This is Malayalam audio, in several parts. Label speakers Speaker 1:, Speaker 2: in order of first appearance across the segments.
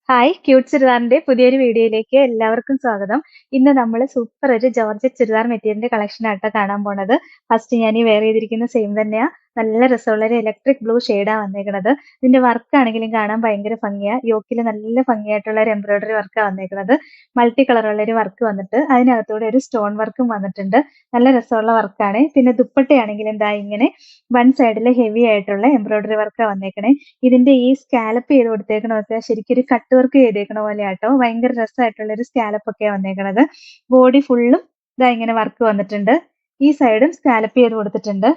Speaker 1: ഹായ് ക്യൂട്ട് ചുരിദാറിന്റെ പുതിയൊരു വീഡിയോയിലേക്ക് എല്ലാവർക്കും സ്വാഗതം. ഇന്ന് നമ്മൾ സൂപ്പർ ഒരു ജോർജറ്റ് ചുരിദാർ മെറ്റീരിയലിന്റെ കളക്ഷൻ ആട്ടോ കാണാൻ പോണത്. ഫസ്റ്റ് ഞാൻ ഈ വെയർ ചെയ്തിരിക്കുന്ന സെയിം തന്നെയാ. നല്ല രസമുള്ള ഒരു ഇലക്ട്രിക് ബ്ലൂ ഷെയ്ഡാ വന്നേക്കണത്. ഇതിന്റെ വർക്ക് ആണെങ്കിലും കാണാൻ ഭയങ്കര ഭംഗിയാ. യോക്കിൽ നല്ല ഭംഗിയായിട്ടുള്ള ഒരു എംബ്രോയിഡറി വർക്കാ വന്നേക്കണത്. മൾട്ടി കളറുള്ള ഒരു വർക്ക് വന്നിട്ട് അതിനകത്തൂടെ ഒരു സ്റ്റോൺ വർക്കും വന്നിട്ടുണ്ട്. നല്ല രസമുള്ള വർക്കാണ്. പിന്നെ ദുപ്പട്ടയാണെങ്കിലും എന്താ ഇങ്ങനെ വൺ സൈഡിൽ ഹെവി ആയിട്ടുള്ള എംബ്രോയിഡറി വർക്കാ വന്നേക്കണേ. ഇതിന്റെ ഈ സ്കാലപ്പ് ചെയ്ത് കൊടുത്തേക്കണതൊക്കെ ശരിക്കും ഒരു കട്ട് വർക്ക് ചെയ്തേക്കണ പോലെ ആട്ടോ. ഭയങ്കര രസമായിട്ടുള്ള ഒരു സ്കാലപ്പ് ഒക്കെയാ വന്നേക്കണത്. ബോഡി ഫുള്ളും ഇതാ ഇങ്ങനെ വർക്ക് വന്നിട്ടുണ്ട്. ഈ സൈഡും സ്കാലപ്പ് ചെയ്ത് കൊടുത്തിട്ടുണ്ട്.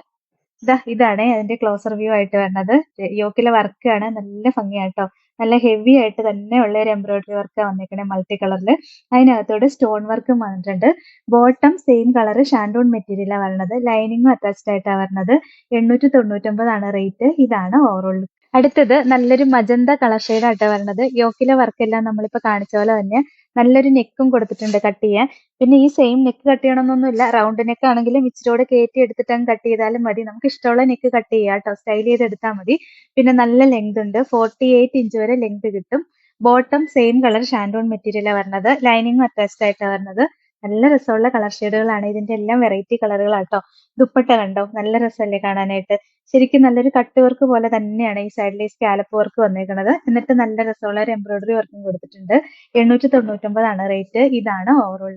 Speaker 1: ഇതാണ് അതിന്റെ ക്ലോസർ വ്യൂ ആയിട്ട് വരുന്നത്. യോക്കിലെ വർക്കാണ് നല്ല ഭംഗിയാട്ടോ. നല്ല ഹെവി ആയിട്ട് തന്നെ ഉള്ള ഒരു എംബ്രോയിഡറി വർക്കാ വന്നേക്കണേ മൾട്ടി കളറിൽ. അതിനകത്തോടെ സ്റ്റോൺ വർക്കും വന്നിട്ടുണ്ട്. ബോട്ടം സെയിം കളർ ഷാൻഡൂൺ മെറ്റീരിയലാ വരുന്നത്. ലൈനിങ്ങും അറ്റാച്ച്ഡ് ആയിട്ടാ വരുന്നത്. 899 റേറ്റ്. ഇതാണ് ഓവറോൾ. അടുത്തത് നല്ലൊരു മജന്ത കളർ ഷെയ്ഡാട്ടോ വരുന്നത്. യോക്കിലെ വർക്കെല്ലാം നമ്മളിപ്പോ കാണിച്ച പോലെ തന്നെ നല്ലൊരു നെക്കും കൊടുത്തിട്ടുണ്ട് കട്ട് ചെയ്യാൻ. പിന്നെ ഈ സെയിം നെക്ക് കട്ട് ചെയ്യണമെന്നൊന്നുമില്ല. റൗണ്ട് നെക്ക് ആണെങ്കിലും ഇച്ചിരിയോടെ കയറ്റി എടുത്തിട്ട് അങ്ങ് കട്ട് ചെയ്താലും മതി. നമുക്ക് ഇഷ്ടമുള്ള നെക്ക് കട്ട് ചെയ്യാം കേട്ടോ. സ്റ്റൈൽ ചെയ്തെടുത്താൽ മതി. പിന്നെ നല്ല ലെങ്ത് ഉണ്ട്. 48 ഇഞ്ച് വരെ ലെങ്ത് കിട്ടും. ബോട്ടം സെയിം കളർ ഷാൻഡോൺ മെറ്റീരിയലാണ് വരുന്നത്. ലൈനിങ്ങും അറ്റാച്ച്ഡ് ആയിട്ടാണ് വരുന്നത്. നല്ല രസമുള്ള കളർ ഷെയ്ഡുകളാണ്. ഇതിന്റെ എല്ലാം വെറൈറ്റി കളറുകളാട്ടോ. ദുപ്പട്ട കണ്ടോ, നല്ല രസമല്ലേ കാണാനായിട്ട്. ശരിക്കും നല്ലൊരു കട്ട് വർക്ക് പോലെ തന്നെയാണ് ഈ സൈഡിൽ ഈ സ്കാലപ്പ് വർക്ക് വന്നേക്കുന്നത്. എന്നിട്ട് നല്ല രസമുള്ള ഒരു എംബ്രോയിഡറി വർക്കും കൊടുത്തിട്ടുണ്ട്. 899 റേറ്റ്. ഇതാണ് ഓവറോൾ.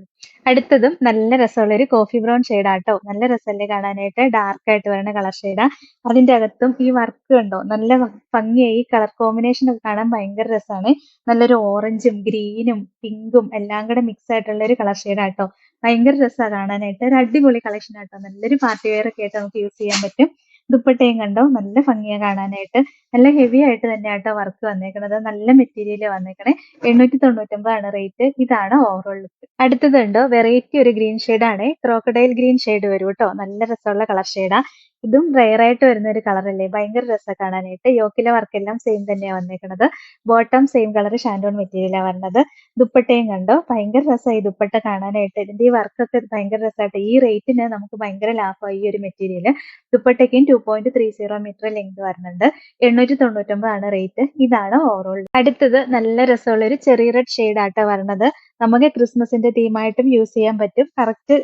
Speaker 1: അടുത്തതും നല്ല രസമുള്ള ഒരു കോഫി ബ്രൗൺ ഷെയ്ഡാട്ടോ. നല്ല രസമല്ലേ കാണാനായിട്ട്. ഡാർക്ക് ആയിട്ട് വരുന്ന കളർ ഷെയ്ഡാ. അതിന്റെ അകത്തും ഈ വർക്ക് കണ്ടോ, നല്ല ഭംഗിയായി. കളർ കോമ്പിനേഷൻ ഒക്കെ കാണാൻ ഭയങ്കര രസമാണ്. നല്ലൊരു ഓറഞ്ചും ഗ്രീനും പിങ്കും എല്ലാം കൂടെ മിക്സ് ആയിട്ടുള്ള ഒരു കളർ ഷെയ്ഡാട്ടോ. ഭയങ്കര രസമാണ് കാണാനായിട്ട്. ഒരു അടിപൊളി കളക്ഷൻ ആട്ടോ. നല്ലൊരു പാർട്ടി വെയർ ഒക്കെ ആയിട്ട് നമുക്ക് യൂസ് ചെയ്യാൻ പറ്റും. ദുപ്പട്ടയും കണ്ടോ, നല്ല ഭംഗിയാ കാണാനായിട്ട്. നല്ല ഹെവി ആയിട്ട് തന്നെ ആട്ടോ വർക്ക് വന്നേക്കണത്. നല്ല മെറ്റീരിയൽ വന്നേക്കണേ. 899 റേറ്റ്. ഇതാണ് ഓവറോൾ ലുക്ക്. അടുത്തതുണ്ടോ വെറൈറ്റി ഒരു ഗ്രീൻ ആണ്. ക്രോക്കഡൈൽ ഗ്രീൻ ഷെയ്ഡ് വരും കേട്ടോ. നല്ല രസമുള്ള കളർ ഷെയ്ഡാ. ഇതും റെയർ ആയിട്ട് വരുന്ന ഒരു കളർ അല്ലേ. ഭയങ്കര രസമാണ് കാണാനായിട്ട്. യോക്കിലെ വർക്ക് എല്ലാം സെയിം തന്നെയാണ് വന്നേക്കണത്. ബോട്ടം സെയിം കളർ ഷാൻഡോൺ മെറ്റീരിയലാണ് വരുന്നത്. ദുപ്പട്ടയും കണ്ടോ, ഭയങ്കര രസമായി ദുപ്പട്ട കാണാനായിട്ട്. ഇതിന്റെ ഈ വർക്കൊക്കെ ഭയങ്കര രസമായിട്ട്. ഈ റേറ്റിന് നമുക്ക് ഭയങ്കര ലാഭമായി ഈ ഒരു മെറ്റീരിയൽ. ദുപ്പട്ടയ്ക്കും 2.30 മീറ്റർ ലെങ്ത് വരുന്നുണ്ട്. 899 റേറ്റ്. ഇതാണ് ഓവറോൾ. അടുത്തത് നല്ല രസമുള്ള ഒരു ചെറിയ റെഡ് ഷെയ്ഡ് ആട്ടോ വരുന്നത്. നമുക്ക് ക്രിസ്മസിന്റെ തീമായിട്ടും യൂസ് ചെയ്യാൻ പറ്റും. കറക്റ്റ്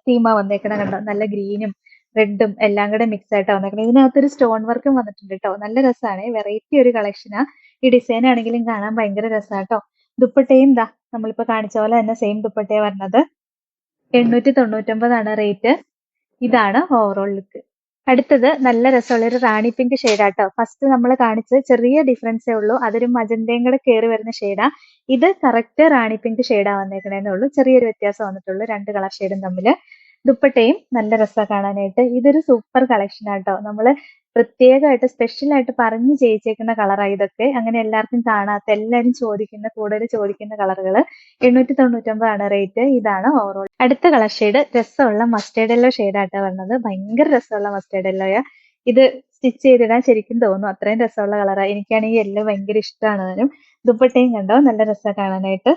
Speaker 1: തീമാ വന്നേക്കണം കണ്ടോ. നല്ല ഗ്രീനും റെഡും എല്ലാം കൂടെ മിക്സ് ആയിട്ടാ വന്നേക്കണം. ഇതിനകത്തൊരു സ്റ്റോൺ വർക്കും വന്നിട്ടുണ്ട് കേട്ടോ. നല്ല രസമാണ്. വെറൈറ്റി ഒരു കളക്ഷനാ. ഈ ഡിസൈൻ ആണെങ്കിലും കാണാൻ ഭയങ്കര രസമാട്ടോ. ദുപ്പട്ടയും നമ്മളിപ്പോ കാണിച്ച പോലെ തന്നെ സെയിം ദുപ്പട്ടയാ വരുന്നത്. 899 റേറ്റ്. ഇതാണ് ഓവറോൾ ലുക്ക്. അടുത്തത് നല്ല രസമുള്ള ഒരു റാണി പിങ്ക് ഷെയ്ഡാട്ടോ. ഫസ്റ്റ് നമ്മൾ കാണിച്ച് ചെറിയ ഡിഫറൻസേ ഉള്ളൂ. അതൊരു മജന്തയും കൂടെ കയറി വരുന്ന ഷെയ്ഡാ. ഇത് കറക്റ്റ് റാണി പിങ്ക് ഷെയ്ഡാ വന്നേക്കണേന്നേ ഉള്ളൂ. ചെറിയൊരു വ്യത്യാസം വന്നിട്ടുള്ളൂ രണ്ട് കളർ ഷെയ്ഡും തമ്മിൽ. ദുപ്പട്ടയും നല്ല രസമാണ് കാണാനായിട്ട്. ഇതൊരു സൂപ്പർ കളക്ഷൻ ആട്ടോ. നമ്മള് പ്രത്യേകമായിട്ട് സ്പെഷ്യൽ ആയിട്ട് പറഞ്ഞു ചെയ്യിച്ചേക്കുന്ന കളറാണ് ഇതൊക്കെ. അങ്ങനെ എല്ലാവർക്കും കാണാത്ത, എല്ലാവരും കൂടുതൽ ചോദിക്കുന്ന കളറുകൾ. 899 റേറ്റ്. ഇതാണ് ഓവറോൾ. അടുത്ത കളർ ഷെയ്ഡ് രസമുള്ള മസ്റ്റേർഡ് യെല്ലോ ഷെയ്ഡായിട്ടാണ് വരുന്നത്. ഭയങ്കര രസമുള്ള മസ്റ്റേർഡ് യെല്ലോയാ. ഇത് സ്റ്റിച്ച് ചെയ്തിടാൻ ശരിക്കും തോന്നും. അത്രയും രസമുള്ള കളറാണ്. എനിക്കാണെങ്കിൽ യെല്ലോ ഭയങ്കര ഇഷ്ടമാണ് താനും. ദുപ്പട്ടയും കണ്ടോ, നല്ല രസമാണ് കാണാനായിട്ട്.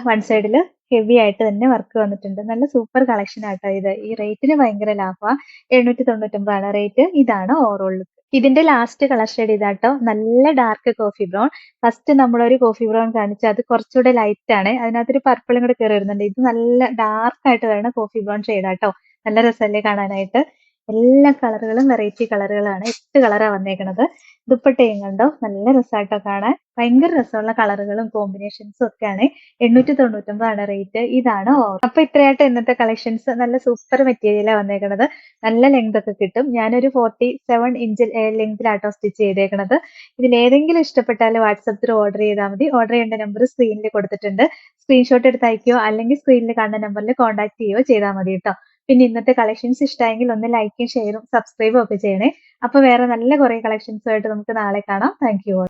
Speaker 1: വൺ സൈഡിൽ ഹെവി ആയിട്ട് തന്നെ വർക്ക് വന്നിട്ടുണ്ട്. നല്ല സൂപ്പർ കളക്ഷൻ ആട്ടോ ഇത്. ഈ റേറ്റിന് ഭയങ്കര ലാഭമാണ്. 899 റേറ്റ്. ഇതാണ് ഓവറോൾ ലുക്ക്. ഇതിന്റെ ലാസ്റ്റ് കളർ ഷെയ്ഡ് ഇതാട്ടോ. നല്ല ഡാർക്ക് കോഫി ബ്രൗൺ. ഫസ്റ്റ് നമ്മളൊരു കോഫി ബ്രൗൺ കാണിച്ചു, അത് കുറച്ചുകൂടെ ലൈറ്റ് ആണ്. അതിനകത്തൊരു പർപ്പിളും കൂടെ കയറി വരുന്നുണ്ട്. ഇത് നല്ല ഡാർക്ക് ആയിട്ട് വരുന്ന കോഫി ബ്രൗൺ ഷെയ്ഡാട്ടോ. നല്ല രസമല്ലേ കാണാനായിട്ട്. എല്ലാ കളറുകളും വെറൈറ്റി കളറുകളാണ്. 8 കളറാണ് വന്നേക്കണത്. ദുപ്പട്ടയും കണ്ടോ, നല്ല രസമായിട്ടോ കാണാൻ. ഭയങ്കര രസമുള്ള കളറുകളും കോമ്പിനേഷൻസും ഒക്കെയാണ്. 899 റേറ്റ്. ഇതാണ് ഓവർ. അപ്പൊ ഇത്രയായിട്ട് ഇന്നത്തെ കളക്ഷൻസ്. നല്ല സൂപ്പർ മെറ്റീരിയലാണ് വന്നേക്കണത്. നല്ല ലെങ്ത് ഒക്കെ കിട്ടും. ഞാനൊരു 47 ഇഞ്ച് ലെങ്തിലാട്ടോ സ്റ്റിച്ച് ചെയ്തേക്കണത്. ഇതിലേതെങ്കിലും ഇഷ്ടപ്പെട്ടാൽ വാട്സപ്പ് ത്രൂ ഓർഡർ ചെയ്താൽ മതി. ഓർഡർ ചെയ്യേണ്ട നമ്പർ സ്ക്രീനിൽ കൊടുത്തിട്ടുണ്ട്. സ്ക്രീൻഷോട്ട് എടുത്ത് അയക്കുകയോ അല്ലെങ്കിൽ സ്ക്രീനിൽ കാണുന്ന നമ്പറിൽ കോൺടാക്ട് ചെയ്യുകയോ ചെയ്താൽ മതി കേട്ടോ. പിന്നെ ഇന്നത്തെ കളക്ഷൻസ് ഇഷ്ടമായെങ്കിൽ ഒന്ന് ലൈക്കും ഷെയറും സബ്സ്ക്രൈബും ഒക്കെ ചെയ്യണേ. അപ്പൊ വേറെ നല്ല കുറെ കളക്ഷൻസുമായിട്ട് നമുക്ക് നാളെ കാണാം. Thank you.